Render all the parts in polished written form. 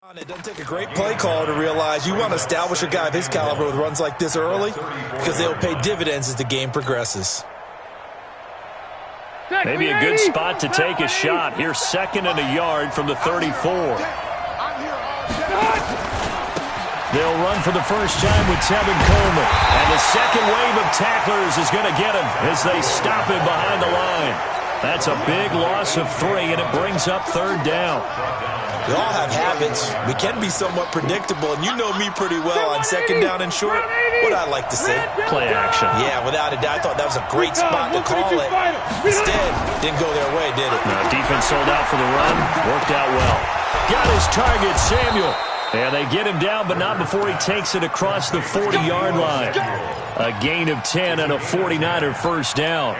It doesn't take a great play call to realize you want to establish a guy of his caliber with runs like this early because they'll pay dividends as the game progresses. Maybe a good spot to take a shot. Here's 2nd and a yard from the 34. They'll run for the first time with Tevin Coleman. And the second wave of tacklers is going to get him as they stop him behind the line. That's a big loss of 3, and it brings up 3rd down. We all have habits. We can be somewhat predictable, and you know me pretty well on 2nd down and short. What I like to say? Play action. Yeah, without a doubt. I thought that was a great spot to call it. Instead, didn't go their way, did it? No, defense sold out for the run. Worked out well. Got his target, Samuel. And they get him down, but not before he takes it across the 40-yard line. A gain of 10 and a 49er first down.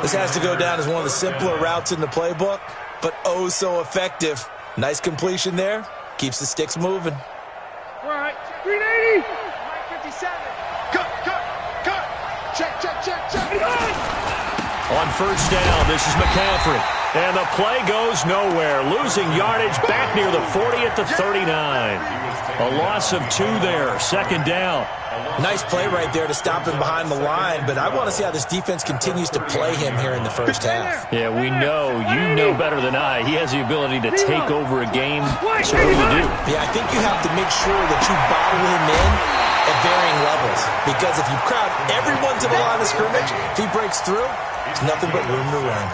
This has to go down as one of the simpler routes in the playbook, but oh so effective. Nice completion there. Keeps the sticks moving. All right, 380. 57. Cut. Check. On first down, this is McCaffrey. And the play goes nowhere. Losing yardage back near the 40 at the 39. A loss of 2 there. 2nd down. Nice play right there to stop him behind the line, but I want to see how this defense continues to play him here in the first half. Yeah, we know. You know better than I. He has the ability to take over a game. So what do you do? Yeah, I think you have to make sure that you bottle him in at varying levels, because if you crowd everyone to the line of scrimmage, if he breaks through, there's nothing but room to run.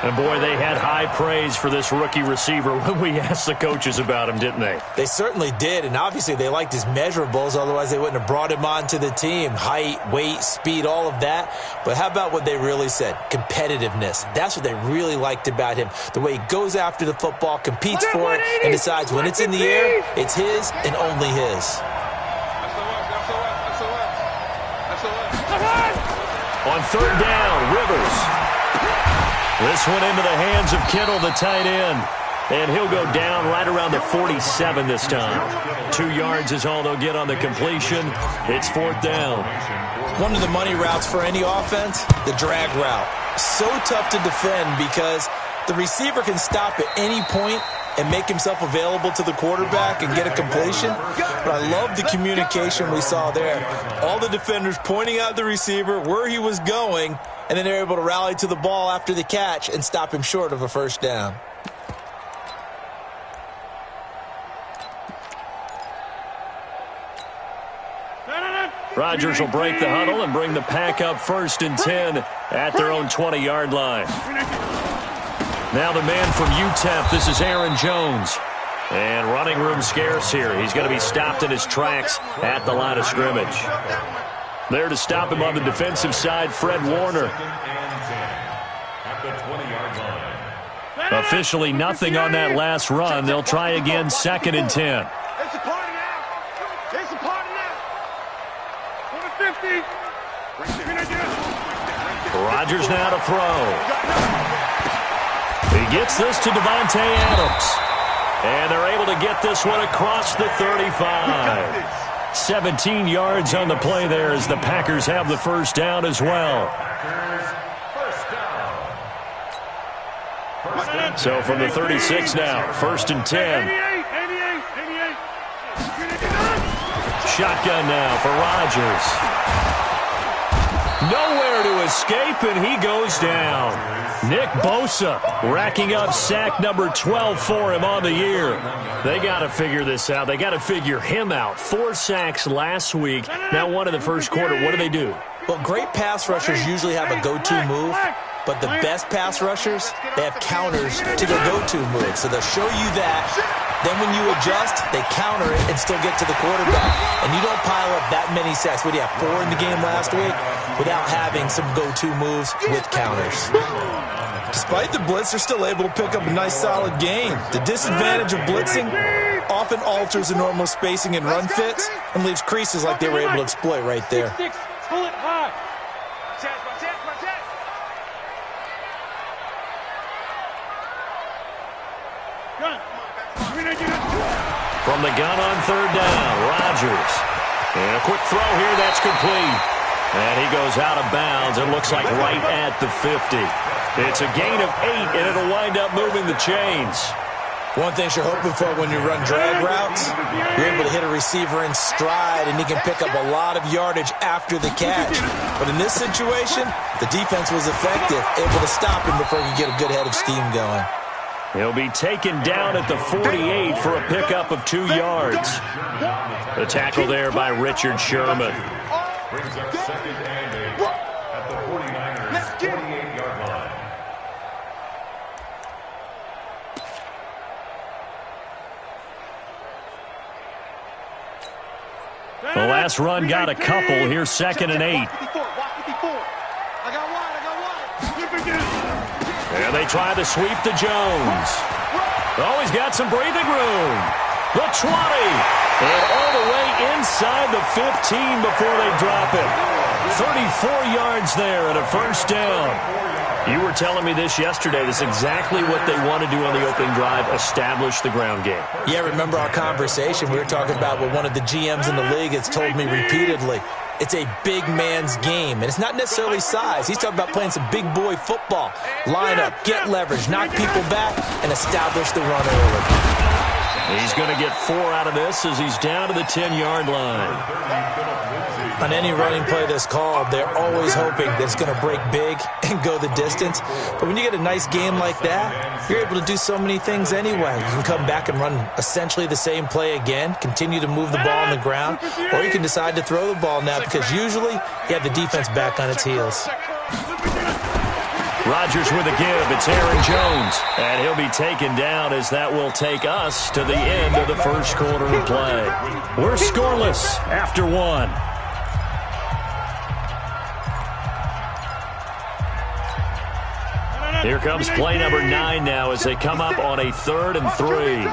And, boy, they had high praise for this rookie receiver when we asked the coaches about him, didn't they? They certainly did, and obviously they liked his measurables. Otherwise, they wouldn't have brought him onto the team. Height, weight, speed, all of that. But how about what they really said? Competitiveness. That's what they really liked about him. The way he goes after the football, competes for it, and decides when it's in the air, it's his and only his. On 3rd down, Rivers. This one into the hands of Kittle, the tight end. And he'll go down right around the 47 this time. 2 yards is all they'll get on the completion. It's 4th down. One of the money routes for any offense, the drag route. So tough to defend because the receiver can stop at any point and make himself available to the quarterback and get a completion. But I love the communication we saw there. All the defenders pointing out the receiver, where he was going, and then they're able to rally to the ball after the catch and stop him short of a first down. Rodgers will break the huddle and bring the pack up 1st and 10 at their own 20-yard line. Now the man from UTEP, this is Aaron Jones. And running room scarce here. He's going to be stopped in his tracks at the line of scrimmage. There to stop him on the defensive side, Fred Warner. Officially nothing on that last run. They'll try again 2nd and 10. It's a party now. It's a party now. Over 50. Rodgers now to throw. He gets this to Devontae Adams. And they're able to get this one across the 35. 17 yards on the play there as the Packers have the first down as well. So from the 36 now, 1st and 10. Shotgun now for Rodgers. Nowhere to escape, and he goes down. Nick Bosa racking up sack number 12 for him on the year. They got to figure this out. They got to figure him out. 4 sacks last week. Now one in the first quarter. What do? Well, great pass rushers usually have a go-to move, but the best pass rushers, they have counters to their go-to move. So they'll show you that. Then when you adjust, they counter it and still get to the quarterback. And you don't pile up that many sacks. What do you have, 4 in the game last week? Without having some go-to moves with counters. Despite the blitz, they're still able to pick up a nice solid gain. The disadvantage of blitzing often alters the normal spacing and run fits and leaves creases like they were able to exploit right there. Pull it high. From the gun on 3rd down, Rodgers. And a quick throw here, that's complete. And he goes out of bounds. It looks like right at the 50. It's a gain of 8, and it'll wind up moving the chains. One thing you're hoping for when you run drag routes, you're able to hit a receiver in stride, and he can pick up a lot of yardage after the catch. But in this situation, the defense was effective, able to stop him before he could get a good head of steam going. He'll be taken down at the 48 for a pickup of 2 yards. The tackle there by Richard Sherman. Brings up 2nd and 8 at the 48-yard line. The last run got a couple. Here's 2nd and 8. I got wide. And they try to sweep to Jones. Oh, he's got some breathing room. The 20. And all the way inside the 15 before they drop it. 34 yards there and a first down. You were telling me this yesterday. This is exactly what they want to do on the opening drive, establish the ground game. Yeah, remember our conversation? We were talking about what one of the GMs in the league has told me repeatedly. It's a big man's game, and it's not necessarily size. He's talking about playing some big boy football. Line up, get leverage, knock people back, and establish the run early. He's going to get 4 out of this as he's down to the 10-yard line. On any running play that's called, they're always hoping that it's going to break big and go the distance. But when you get a nice game like that, you're able to do so many things anyway. You can come back and run essentially the same play again, continue to move the ball on the ground, or you can decide to throw the ball now because usually you have the defense back on its heels. Rodgers with a give. It's Aaron Jones. And he'll be taken down as that will take us to the end of the first quarter of play. We're scoreless after 1. Here comes play number 9 now as they come up on a 3rd and 3.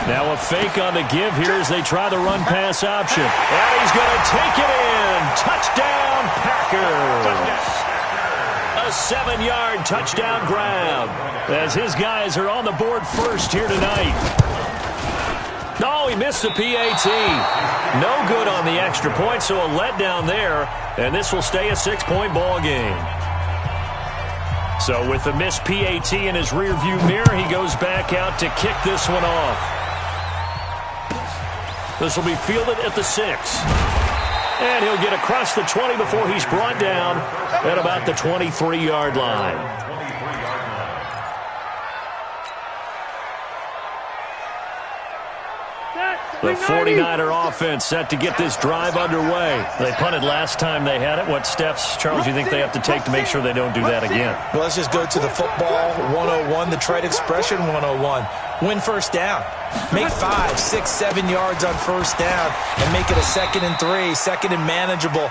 Now a fake on the give here as they try the run-pass option. And he's going to take it in. Touchdown, Packers. A 7-yard touchdown grab as his guys are on the board first here tonight. No, he missed the PAT. No good on the extra point, so a letdown there. And this will stay a 6-point ball game. So with the missed PAT in his rearview mirror, he goes back out to kick this one off. This will be fielded at the 6. And he'll get across the 20 before he's brought down at about the 23-yard line. The 49er offense set to get this drive underway. They punted last time they had it. What steps, Charles, do you think they have to take to make sure they don't do that again? Well, let's just go to the football 101, the trade expression 101. Win first down. Make 5, 6, 7 yards on first down and make it a 2nd and 3, 2nd and manageable.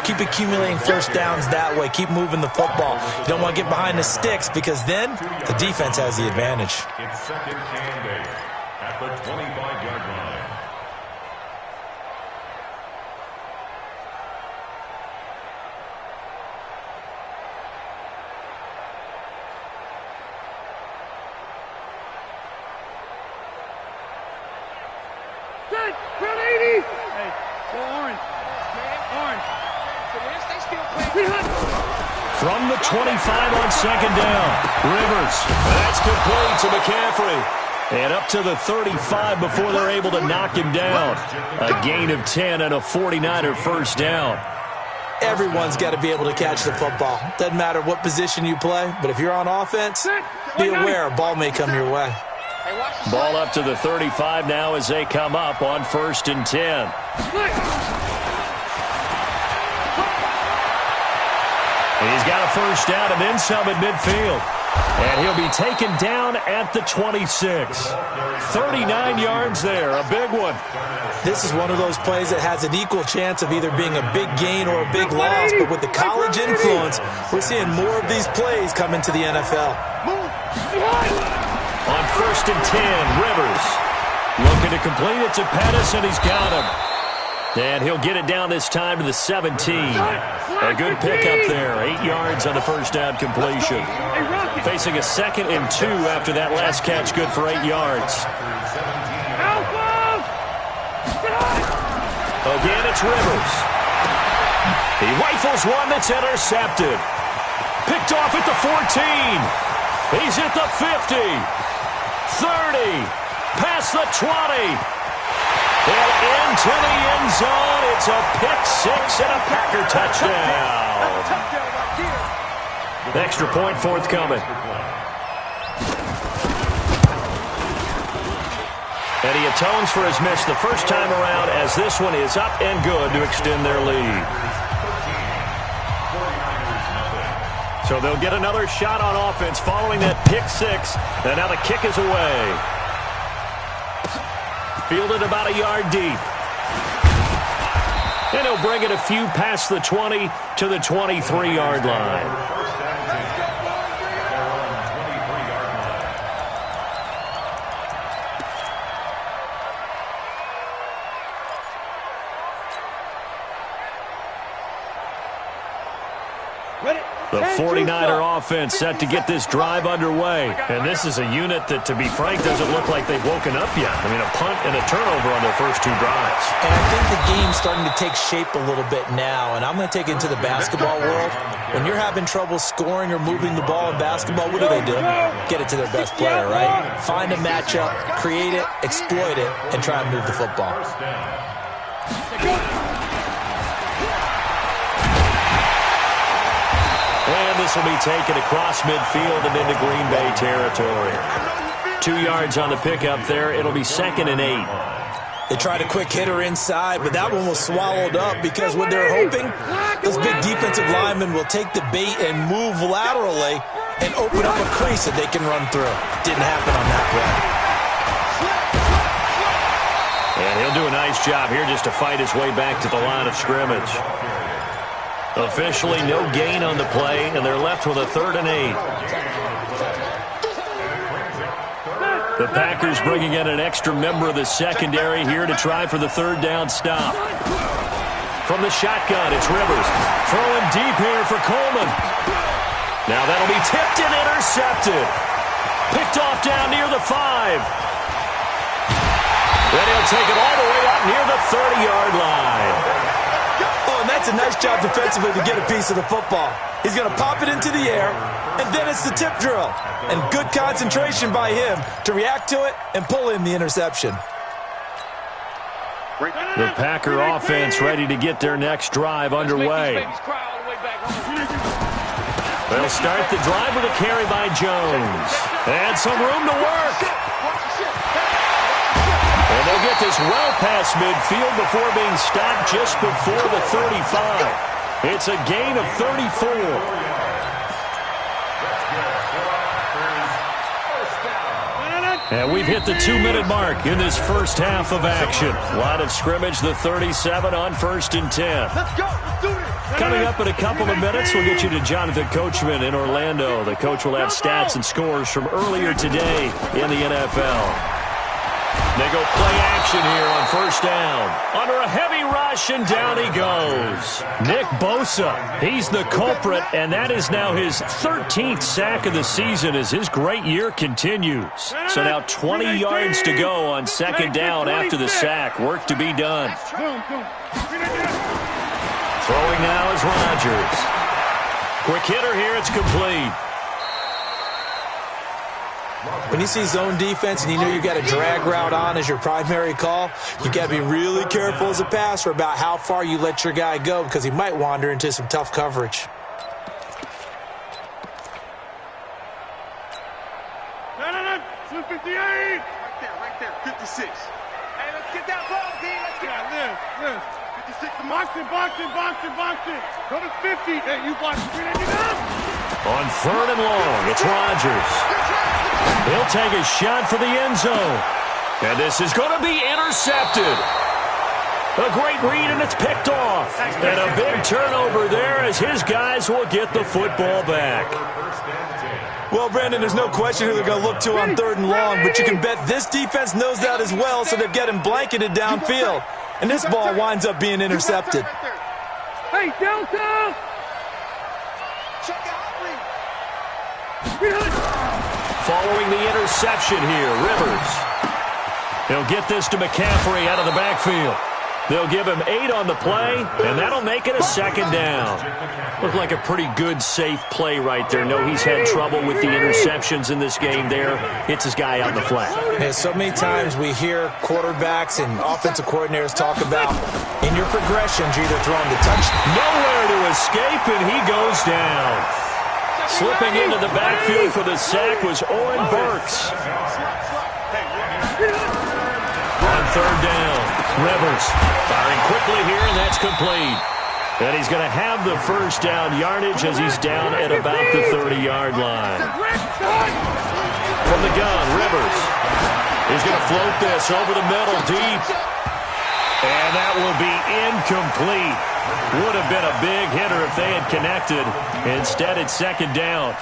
Keep accumulating first downs that way. Keep moving the football. You don't want to get behind the sticks because then the defense has the advantage. It's 2nd and 8 at the 25-yard line. From the 25 on 2nd down, Rivers. That's complete to McCaffrey. And up to the 35 before they're able to knock him down. A gain of 10 and a 49er first down. Everyone's got to be able to catch the football. Doesn't matter what position you play, but if you're on offense, be aware a ball may come your way. Ball up to the 35 now as they come up on 1st and 10. He's got a first down and then some at midfield. And he'll be taken down at the 26. 39 yards there, a big one. This is one of those plays that has an equal chance of either being a big gain or a big loss. But with the college influence, we're seeing more of these plays come into the NFL. On 1st and 10, Rivers looking to complete it to Pettis, and he's got him. And he'll get it down this time to the 17. A good pickup there. 8 yards on the first down completion. Facing a 2nd and 2 after that last catch. Good for 8 yards. Again, it's Rivers. He rifles one that's intercepted. Picked off at the 14. He's at the 50, 30, past the 20. And into the end zone. It's a pick six and a Packer touchdown. Extra point forthcoming. And he atones for his miss the first time around as this one is up and good to extend their lead. So they'll get another shot on offense following that pick six. And now the kick is away. Fielded about a yard deep. And he'll bring it a few past the 20 to the 23-yard line. The 49er offense set to get this drive underway. And this is a unit that, to be frank, doesn't look like they've woken up yet. I mean, a punt and a turnover on their first two drives. And I think the game's starting to take shape a little bit now. And I'm going to take it into the basketball world. When you're having trouble scoring or moving the ball in basketball, what do? Get it to their best player, right? Find a matchup, create it, exploit it, and try and move the football. And this will be taken across midfield and into Green Bay territory. 2 yards on the pickup there. It'll be 2nd and 8. They tried a quick hitter inside, but that one was swallowed up because what they're hoping, those big defensive linemen will take the bait and move laterally and open up a crease that they can run through. Didn't happen on that play. And he'll do a nice job here just to fight his way back to the line of scrimmage. Officially no gain on the play, and they're left with a 3rd and 8. The Packers bringing in an extra member of the secondary here to try for the 3rd down stop. From the shotgun, it's Rivers. Throwing deep here for Coleman. Now that'll be tipped and intercepted. Picked off down near the 5. Then he'll take it all the way up near the 30-yard line. And that's a nice job defensively to get a piece of the football. He's going to pop it into the air, and then it's the tip drill. And good concentration by him to react to it and pull in the interception. The Packer offense ready to get their next drive underway. They'll start the drive with a carry by Jones. And some room to work. And they'll get this well past midfield before being stopped just before the 35. It's a gain of 34. And we've hit the 2-minute mark in this first half of action. Line of scrimmage, the 37 on 1st and 10. Let's go. Let's do this. Coming up in a couple of minutes, we'll get you to Jonathan Coachman in Orlando. The coach will have stats and scores from earlier today in the NFL. They go play action here on 1st down. Under a heavy rush, and down he goes. Nick Bosa, he's the culprit, and that is now his 13th sack of the season as his great year continues. So now 20 yards to go on 2nd down after the sack. Work to be done. Throwing now is Rodgers. Quick hitter here, it's complete. When you see zone defense and you know you've got a drag route on as your primary call, you got to be really careful as a passer about how far you let your guy go because he might wander into some tough coverage. No. 258. Right there. 56. Hey, let's get that ball, D. Let's get it. Live. 56. Box it. Go to 50. Hey, you block it. On 3rd and long, it's Rodgers. He'll take a shot for the end zone. And this is going to be intercepted. A great read, and it's picked off. And a big turnover there as his guys will get the football back. Well, Brandon, there's no question who they're going to look to on 3rd and long, but you can bet this defense knows that as well, so they're getting blanketed downfield. And this ball winds up being intercepted. Hey, Delta! Following the interception here, Rivers. He'll get this to McCaffrey out of the backfield. They'll give him 8 on the play, and that'll make it a second down. Looked like a pretty good, safe play right there. No, he's had trouble with the interceptions in this game there. Hits his guy out in the flat. Yeah, so many times we hear quarterbacks and offensive coordinators talk about in your progressions, you're either throwing the touch. Nowhere to escape, and he goes down. Slipping into the backfield for the sack was Oren Burks. On third down, Rivers firing quickly here, and that's complete. And he's going to have the first down yardage as he's down at about the 30-yard line. From the gun, Rivers. He's going to float this over the middle deep. And that will be incomplete. Would have been a big hitter if they had connected. Instead, it's second down.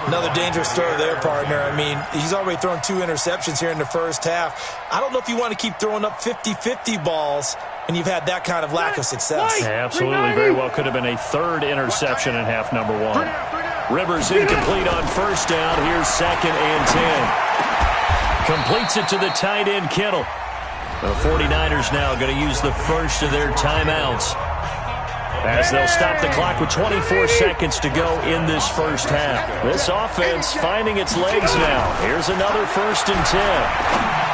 Another dangerous throw there, partner. I mean, he's already thrown 2 interceptions here in the first half. I don't know if you want to keep throwing up 50-50 balls and you've had that kind of lack of success. Absolutely. Very well could have been a 3rd interception in half number 1. Rivers incomplete on first down. Here's 2nd and 10. Completes it to the tight end, Kittle. The 49ers now going to use the first of their timeouts as they'll stop the clock with 24 seconds to go in this first half. This offense finding its legs now. Here's another 1st and 10.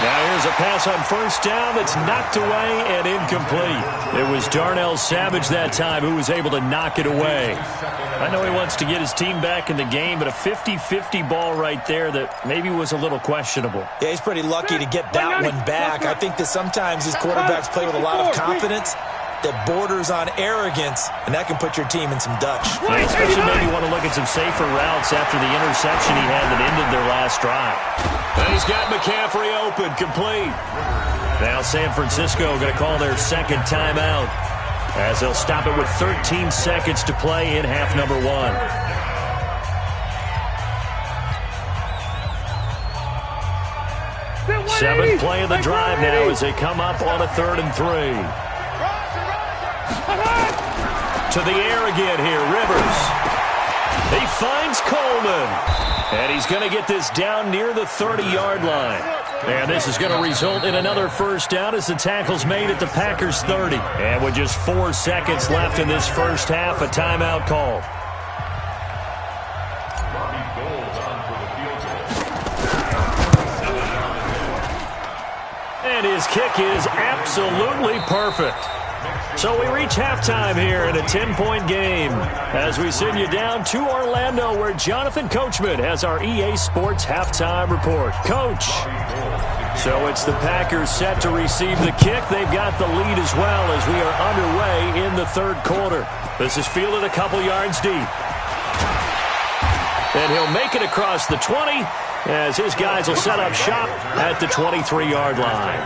Now here's a pass on first down that's knocked away and incomplete. It was Darnell Savage that time who was able to knock it away. I know he wants to get his team back in the game, but a 50-50 ball right there that maybe was a little questionable. Yeah, he's pretty lucky to get that one back. I think that sometimes these quarterbacks play with a lot of confidence that borders on arrogance, and that can put your team in some Dutch. Yeah, especially maybe want to look at some safer routes after the interception he had that ended their last drive. And he's got McCaffrey open, complete. Now San Francisco going to call their 2nd timeout as they'll stop it with 13 seconds to play in half number 1. Seventh play of the drive now as they come up on a 3rd and 3. To the air again here, Rivers. He finds Coleman. And he's going to get this down near the 30-yard line. And this is going to result in another first down as the tackle's made at the Packers' 30. And with just 4 seconds left in this first half, a timeout called. And his kick is absolutely perfect. So we reach halftime here in a 10-point game as we send you down to Orlando where Jonathan Coachman has our EA Sports halftime report. Coach, so it's the Packers set to receive the kick. They've got the lead as well as we are underway in the 3rd quarter. This is fielded a couple yards deep. And he'll make it across the 20 as his guys will set up shop at the 23-yard line.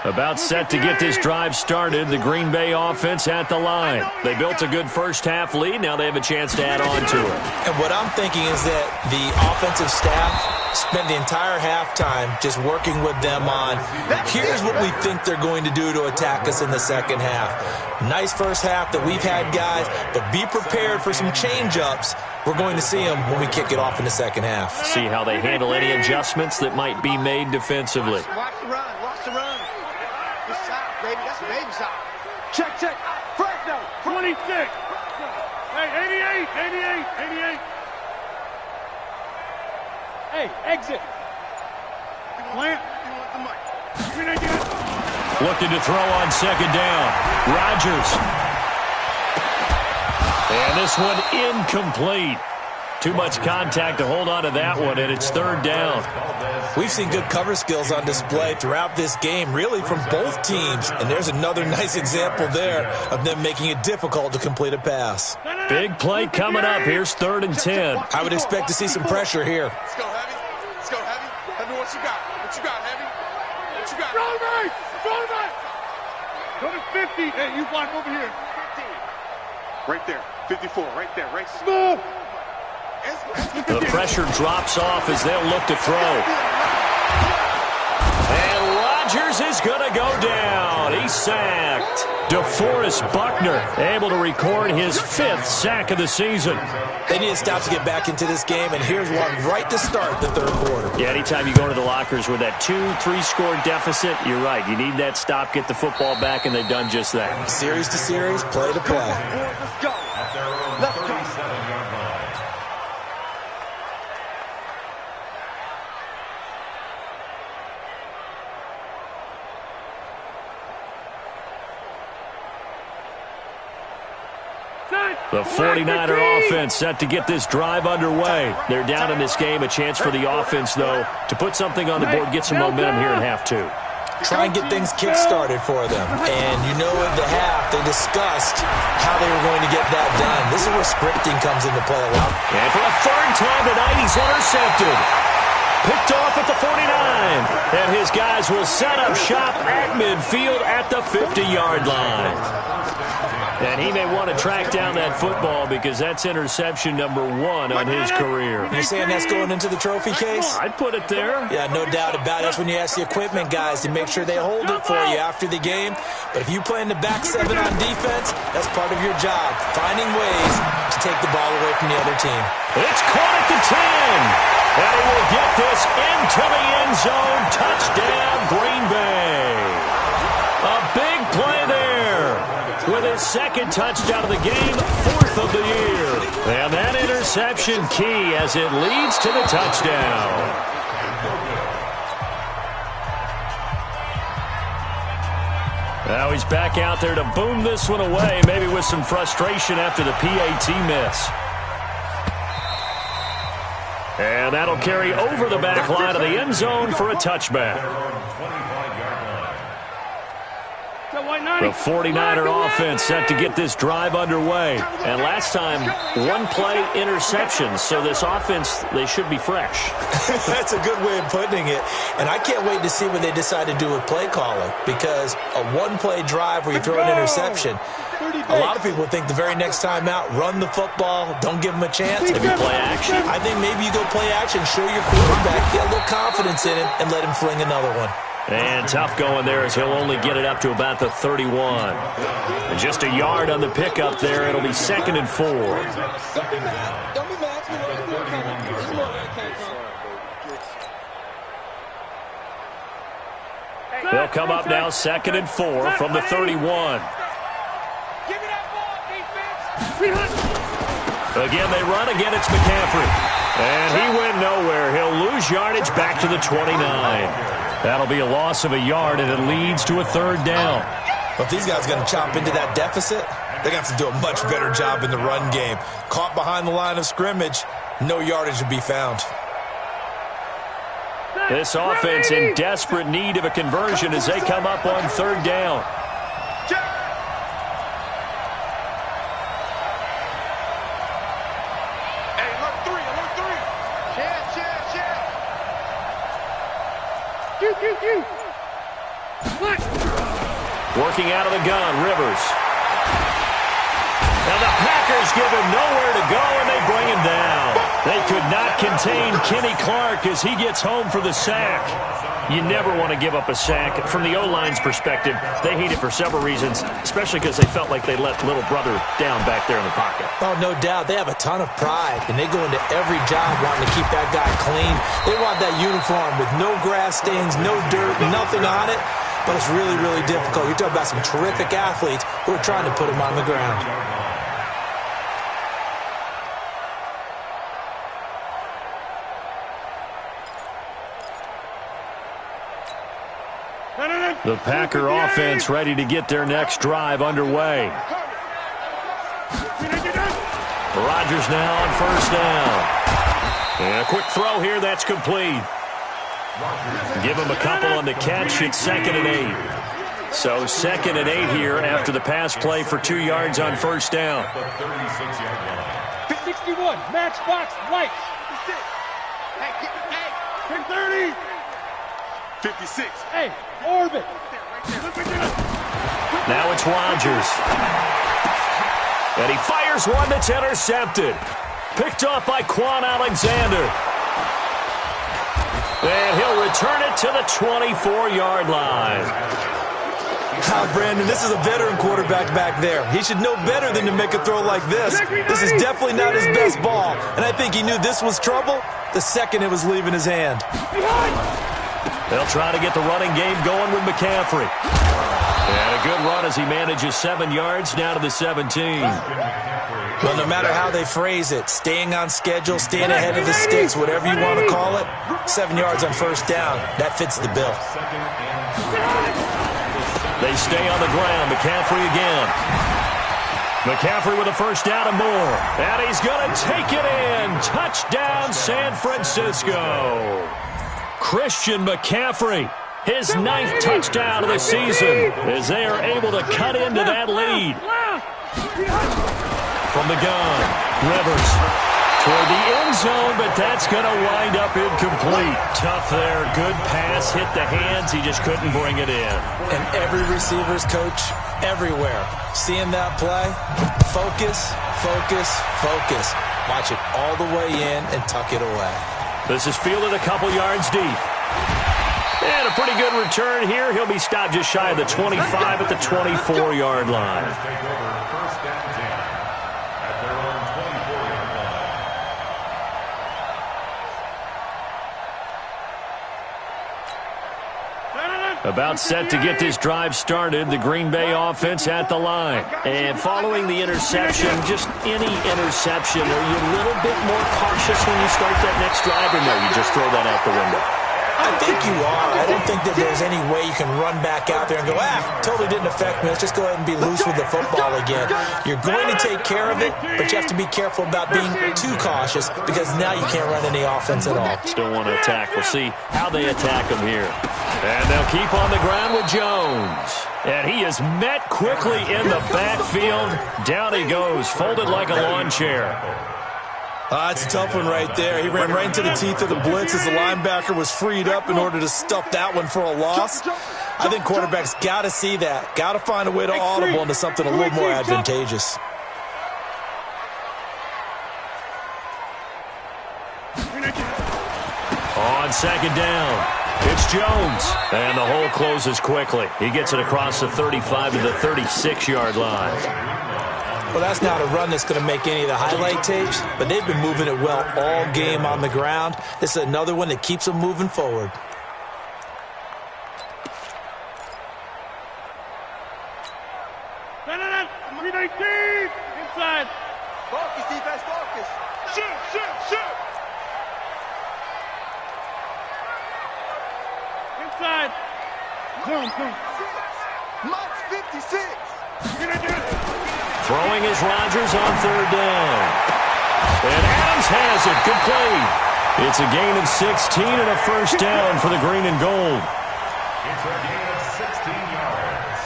About set to get this drive started, the Green Bay offense at the line. They built a good first half lead. Now they have a chance to add on to it. And what I'm thinking is that the offensive staff spent the entire halftime just working with them on, here's what we think they're going to do to attack us in the second half. Nice first half that we've had, guys, but be prepared for some change-ups. We're going to see them when we kick it off in the second half. See how they handle any adjustments that might be made defensively. Watch the run. Watch the run. This side, baby. That's the baby side. Check. Fresno. 26. Hey, 88. Hey, exit. Plant. Looking to throw on second down. Rodgers. And this one incomplete. Too much contact to hold on to that one, and it's 3rd down. We've seen good cover skills on display throughout this game, really from both teams. And there's another nice example there of them making it difficult to complete a pass. Big play coming up. Here's 3rd and 10. I would expect to see some pressure here. Let's go, Heavy. Heavy, what you got? Heavy? What you got? Throw it back. Go to 50. Hey, you block over here. 50. Right there. 54. Right there. Smooth. The pressure drops off as they'll look to throw. And Rodgers is going to go down. He he's sacked. DeForest Buckner able to record his 5th sack of the season. They need to stop to get back into this game, and here's one right to start the third quarter. Yeah, anytime you go into the lockers with that 2-3 score deficit, you're right. You need that stop, get the football back, and they've done just that. Series to series, play to play. Let's go. At their own 37-yard line. The 49er offense set to get this drive underway. They're down in this game. A chance for the offense, though, to put something on the board, get some momentum here in half 2. Try and get things kick-started for them. And you know in the half, they discussed how they were going to get that done. This is where scripting comes into play a lot. And for a 3rd time tonight, he's intercepted. Picked off at the 49. And his guys will set up shop at midfield at the 50-yard line. And he may want to track down that football because that's interception number 1 on his career. You're saying that's going into the trophy case? I'd put it there. Yeah, no doubt about it. That's when you ask the equipment guys to make sure they hold it for you after the game. But if you play in the back 7 on defense, that's part of your job, finding ways to take the ball away from the other team. It's caught at the 10. And he will get this into the end zone. Touchdown, Green Bay. A big play there. With his 2nd touchdown of the game, 4th of the year. And that interception key as it leads to the touchdown. Now he's back out there to boom this one away, maybe with some frustration after the PAT miss. And that'll carry over the back line of the end zone for a touchback. The 49er offense set to get this drive underway. And last time, 1-play interceptions. So this offense, they should be fresh. That's a good way of putting it. And I can't wait to see what they decide to do with play calling. Because a 1-play drive where you throw an interception, a lot of people think the very next time out, run the football, don't give them a chance. Maybe play action? I think maybe you go play action, show your quarterback, get a little confidence in him, and let him fling another one. And tough going there as he'll only get it up to about the 31. And just a yard on the pickup there. It'll be 2nd and 4. They'll come up now 2nd and 4 from the 31. Again, they run. Again, it's McCaffrey. And he went nowhere. He'll lose yardage back to the 29. That'll be a loss of a yard, and it leads to a 3rd down. But if these guys are going to chop into that deficit, they're going to have to do a much better job in the run game. Caught behind the line of scrimmage, no yardage to be found. This offense in desperate need of a conversion as they come up on 3rd down. Working out of the gun, Rivers. And the Packers give him nowhere to go, and they bring him down. They could not contain Kenny Clark as he gets home for the sack. You never want to give up a sack. From the O-line's perspective, they hate it for several reasons, especially because they felt like they let little brother down back there in the pocket. Oh, no doubt. They have a ton of pride, and they go into every job wanting to keep that guy clean. They want that uniform with no grass stains, no dirt, nothing on it. But it's really, really difficult. You're talking about some terrific athletes who are trying to put him on the ground. The Packer offense ready to get their next drive underway. Rodgers now on 1st down. And a quick throw here, that's complete. Give him a couple on the catch. It's 2nd and 8. So 2nd and 8 here after the pass play for 2 yards on 1st down. 61, matchbox, lights. 30. 56. Hey, orbit. Now it's Rodgers. And he fires one that's intercepted. Picked off by Quan Alexander. And he'll return it to the 24-yard line. Brandon, this is a veteran quarterback back there. He should know better than to make a throw like this. This is definitely not his best ball, and I think he knew this was trouble the second it was leaving his hand. They'll try to get the running game going with McCaffrey. And a good run as he manages 7 yards down to the 17. Well, no matter how they phrase it, staying on schedule, staying ahead of the sticks, whatever you want to call it, 7 yards on first down, that fits the bill. They stay on the ground. McCaffrey again. McCaffrey with a first down and more. And he's going to take it in. Touchdown, San Francisco. Christian McCaffrey, his 9th touchdown of the season, as they are able to cut into that lead. From the gun, Rivers toward the end zone, but that's going to wind up incomplete. Tough there. Good pass, hit the hands. He just couldn't bring it in. And every receiver's coach everywhere, seeing that play, focus, focus, focus. Watch it all the way in and tuck it away. This is fielded a couple yards deep. And a pretty good return here. He'll be stopped just shy of the 25 at the 24-yard line. About set to get this drive started, the Green Bay offense at the line. And following the interception, just any interception, are you a little bit more cautious when you start that next drive, or no, you just throw that out the window? I think you are. I don't think that there's any way you can run back out there and go, totally didn't affect me. Let's just go ahead and be loose with the football again. You're going to take care of it, but you have to be careful about being too cautious because now you can't run any offense at all. Still want to attack. We'll see how they attack him here. And they'll keep on the ground with Jones. And he is met quickly in the backfield. Down he goes, folded like a lawn chair. It's a tough one right there. He ran right into the teeth of the blitz as the linebacker was freed up in order to stuff that one for a loss. I think quarterbacks got to see that. Got to find a way to audible into something a little more advantageous. On second down, it's Jones. And the hole closes quickly. He gets it across the 35 to the 36-yard line. Well, that's not a run that's going to make any of the highlight tapes, but they've been moving it well all game on the ground. This is another one that keeps them moving forward. Inside. Focus, defense, focus. Shoot. Inside. Zone. Max 56. Throwing is Rodgers on third down. And Adams has it, complete. It's a gain of 16 and a first down for the green and gold. It's a gain of 16 yards.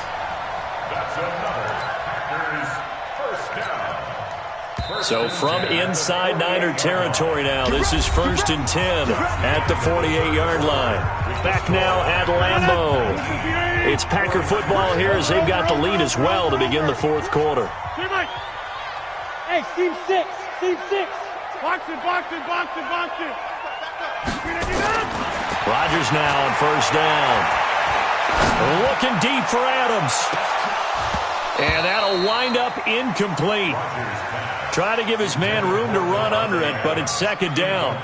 That's another Packers first down. So from inside Niner territory now, this is 1st and 10 at the 48-yard line. Back now at Lambeau. It's Packer football here as they've got the lead as well to begin the fourth quarter. Hey, team 6. Box it. Rodgers now on first down. Looking deep for Adams. And that'll wind up incomplete. Try to give his man room to run under it, but it's second down.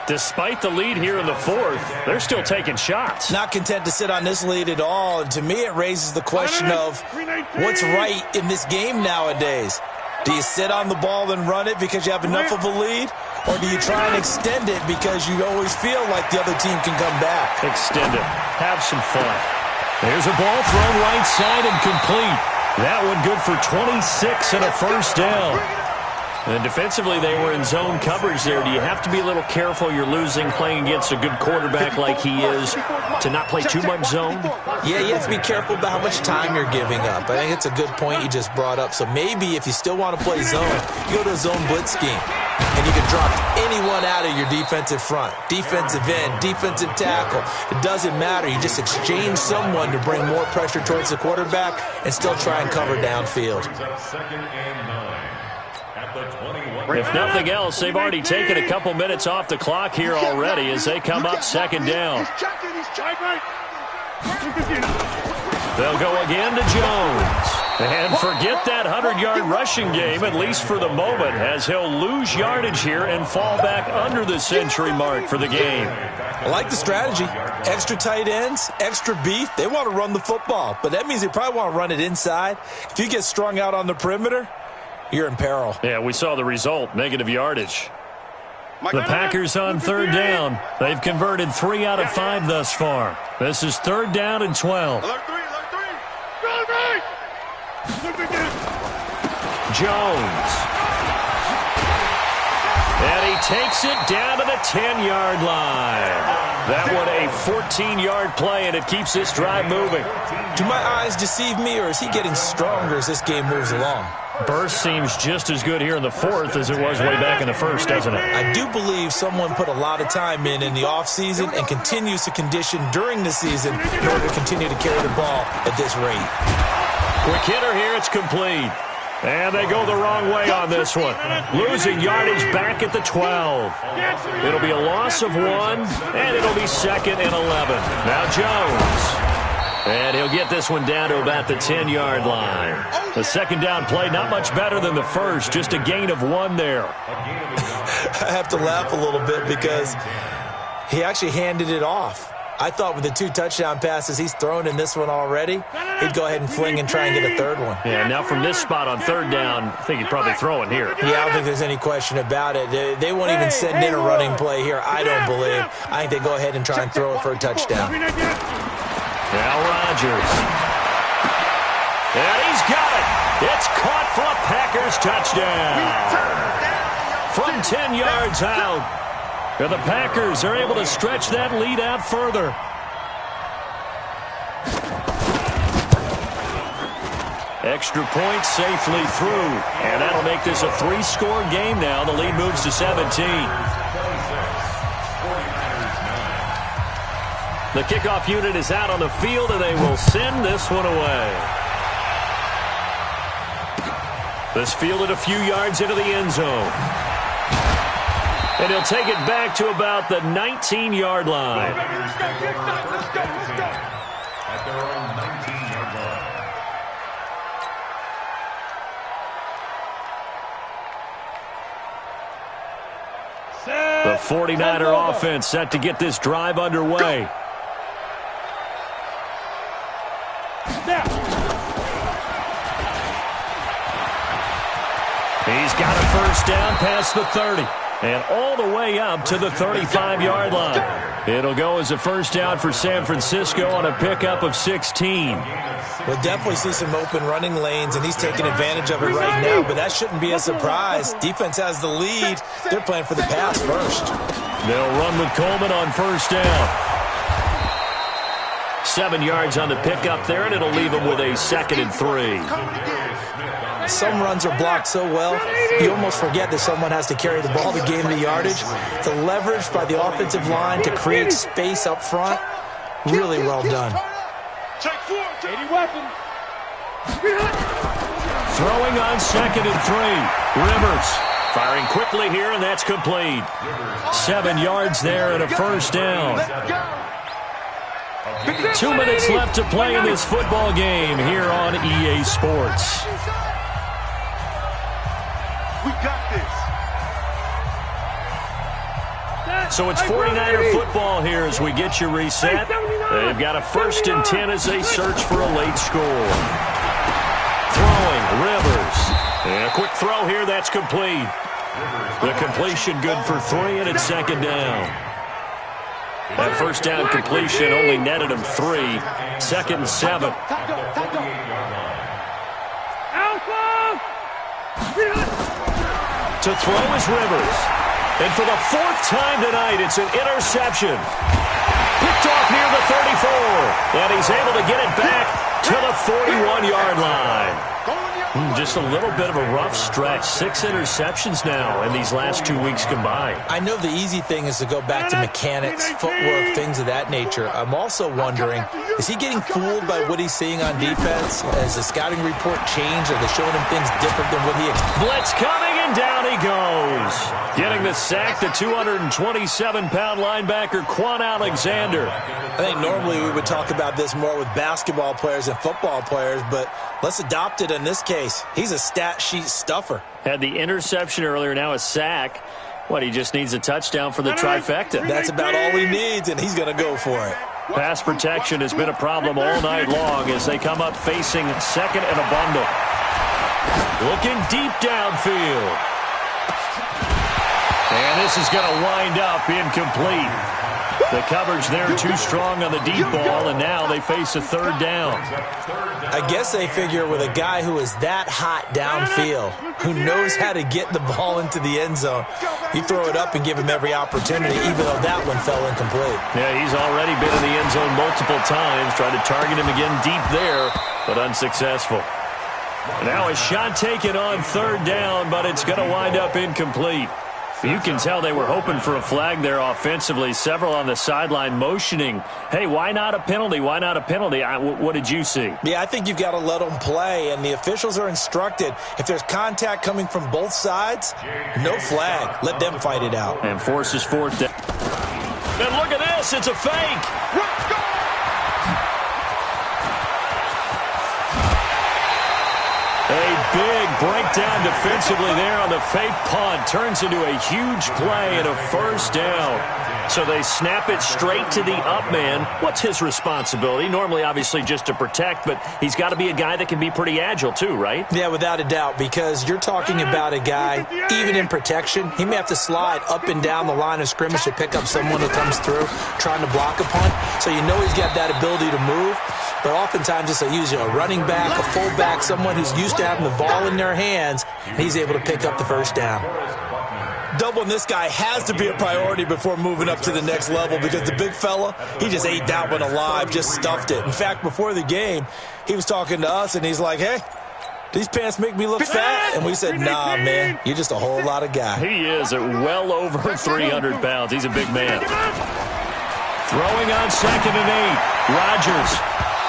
Despite the lead here in the fourth, they're still taking shots. Not content to sit on this lead at all. And to me, it raises the question of what's right in this game nowadays. Do you sit on the ball and run it because you have enough of a lead? Or do you try and extend it because you always feel like the other team can come back? Extend it. Have some fun. There's a ball thrown right side and complete. That one good for 26 and a first down. And defensively, they were in zone coverage there. Do you have to be a little careful? You're losing, playing against a good quarterback like he is, to not play too much zone? Yeah, you have to be careful about how much time you're giving up. I think it's a good point you just brought up. So maybe if you still want to play zone, you go to a zone blitz scheme. And you can drop anyone out of your defensive front. Defensive end, defensive tackle. It doesn't matter. You just exchange someone to bring more pressure towards the quarterback and still try and cover downfield. Second and 9. If nothing else, they've already taken a couple minutes off the clock here already as they come up second down. They'll go again to Jones. And forget that 100-yard rushing game, at least for the moment, as he'll lose yardage here and fall back under the century mark for the game. I like the strategy. Extra tight ends, extra beef. They want to run the football, but that means they probably want to run it inside. If you get strung out on the perimeter, you're in peril. Yeah, we saw the result, negative yardage. The Packers on third down. They've converted 3 out of 5 thus far. This is 3rd down and 12. Jones. And he takes it down to the 10-yard line. That one a 14-yard play, and it keeps this drive moving. Do my eyes deceive me, or is he getting stronger as this game moves along? Burst seems just as good here in the 4th as it was way back in the 1st, doesn't it? I do believe someone put a lot of time in the offseason and continues to condition during the season in order to continue to carry the ball at this rate. Quick hitter here, it's complete. And they go the wrong way on this one. Losing yardage back at the 12. It'll be a loss of 1, and it'll be 2nd and 11. Now Jones. And he'll get this one down to about the 10-yard line. The 2nd down play, not much better than the first, just a gain of 1 there. I have to laugh a little bit because he actually handed it off. I thought with the 2 touchdown passes he's thrown in this one already, he'd go ahead and fling and try and get a 3rd one. Yeah, now from this spot on 3rd down, I think he'd probably throw it here. Yeah, I don't think there's any question about it. They won't even send in a running play here, I don't believe. I think they go ahead and try and throw it for a touchdown. Now Rodgers. And he's got it. It's caught for a Packers touchdown. From 10 yards out. And the Packers are able to stretch that lead out further. Extra point safely through. And that'll make this a 3-score game now. The lead moves to 17. The kickoff unit is out on the field, and they will send this one away. This fielded a few yards into the end zone. And he'll take it back to about the 19-yard line. At their own 19-yard line. The 49er offense set to get this drive underway. He's got a 1st down past the 30. And all the way up to the 35-yard line. It'll go as a 1st down for San Francisco on a pickup of 16. We'll definitely see some open running lanes, and he's taking advantage of it right now, but that shouldn't be a surprise. Defense has the lead. They're playing for the pass first. They'll run with Coleman on 1st down. 7 yards on the pickup there, and it'll leave him with a 2nd and 3. Some runs are blocked so well, you almost forget that someone has to carry the ball to gain the yardage. The leverage by the offensive line to create space up front, really well done. Throwing on 2nd and 3. Rivers firing quickly here, and that's complete. 7 yards there and a 1st down. 2 minutes left to play in this football game here on EA Sports. We got this. So it's 49er football here as we get you reset. They've got a 1st and 10 as they search for a late score. Throwing, Rivers. And a quick throw here, that's complete. The completion good for 3, and it's 2nd down. That 1st down completion only netted him 3. 2nd and 7. To throw is Rivers. And for the 4th time tonight, it's an interception. Picked off near the 34. And he's able to get it back to the 41-yard line. Just a little bit of a rough stretch. 6 interceptions now in these last 2 weeks combined. I know the easy thing is to go back to mechanics, footwork, things of that nature. I'm also wondering, is he getting fooled by what he's seeing on defense? Has the scouting report changed? Are they showing him things different than what he expected? Blitz coming, and And down he goes. Getting the sack, the 227-pound linebacker, Quan Alexander. I think normally we would talk about this more with basketball players and football players, but let's adopt it in this case. He's a stat sheet stuffer. Had the interception earlier, now a sack. What, he just needs a touchdown for the trifecta. That's about all he needs, and he's going to go for it. Pass protection has been a problem all night long as they come up facing second and a bundle. Looking deep downfield. And this is going to wind up incomplete. The coverage there too strong on the deep ball, and now they face a third down. I guess they figure with a guy who is that hot downfield, who knows how to get the ball into the end zone, you throw it up and give him every opportunity, even though that one fell incomplete. Yeah, he's already been in the end zone multiple times, trying to target him again deep there, but unsuccessful. Now a shot taken on third down, but it's going to wind up incomplete. You can tell they were hoping for a flag there offensively. Several on the sideline motioning, hey, why not a penalty? Why not a penalty? What did you see? Yeah, I think you've got to let them play, and the officials are instructed. If there's contact coming from both sides, no flag. Let them fight it out. And forces fourth down. And look at this. It's a fake. A big breakdown defensively there on the fake punt. Turns into a huge play and a first down. So they snap it straight to the up man. What's his responsibility? Normally, obviously, just to protect, but he's got to be a guy that can be pretty agile too, right? Yeah, without a doubt, because you're talking about a guy, even in protection, he may have to slide up and down the line of scrimmage to pick up someone who comes through trying to block a punt. So you know he's got that ability to move. But oftentimes it's usually a running back, a fullback, someone who's used to having the ball in their hands, and he's able to pick up the first down. Doubling this guy has to be a priority before moving up to the next level, because the big fella, he just ate that one alive, just stuffed it. In fact, before the game, he was talking to us, and he's like, hey, these pants make me look fat. And we said, nah, man, you're just a whole lot of guy. He is at well over 300 pounds. He's a big man. Throwing on 2nd and 8, Rodgers.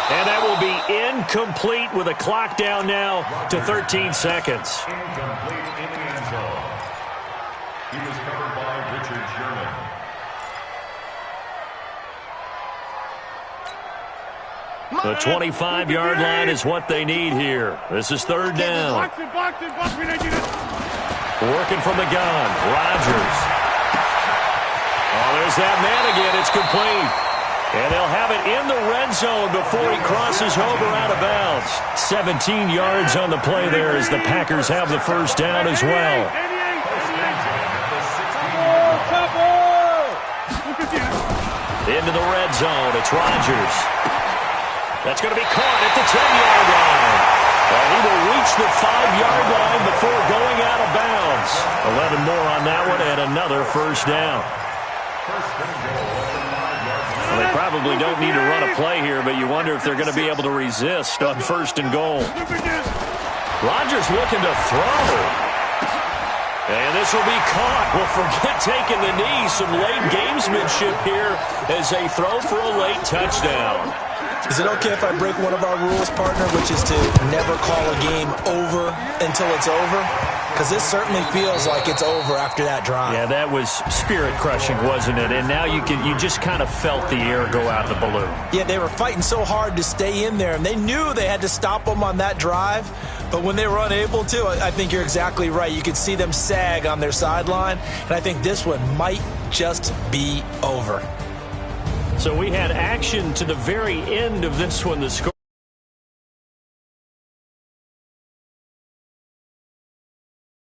And that will be incomplete with a clock down now to 13 seconds. Incomplete in the end zone. He was covered by Richard Sherman. The 25-yard line is what they need here. This is third down. Working from the gun, Rodgers. Oh, there's that man again. It's complete. And they'll have it in the red zone before he crosses over out of bounds. 17 yards on the play there as the Packers have the first down as well. Into the red zone. It's Rodgers. That's going to be caught at the 10-yard line. And he will reach the 5-yard line before going out of bounds. 11 more on that one and another first down. Well, they probably don't need to run a play here, but you wonder if they're going to be able to resist on 1st and goal. Rodgers looking to throw. And this will be caught. Well, forget taking the knee. Some late gamesmanship here as they throw for a late touchdown. Is it okay if I break one of our rules, partner, which is to never call a game over until it's over? Because this certainly feels like it's over after that drive. Yeah, that was spirit-crushing, wasn't it? And now you just kind of felt the air go out of the balloon. Yeah, they were fighting so hard to stay in there, and they knew they had to stop them on that drive. But when they were unable to, I think you're exactly right. You could see them sag on their sideline, and I think this one might just be over. So we had action to the very end of this one. The score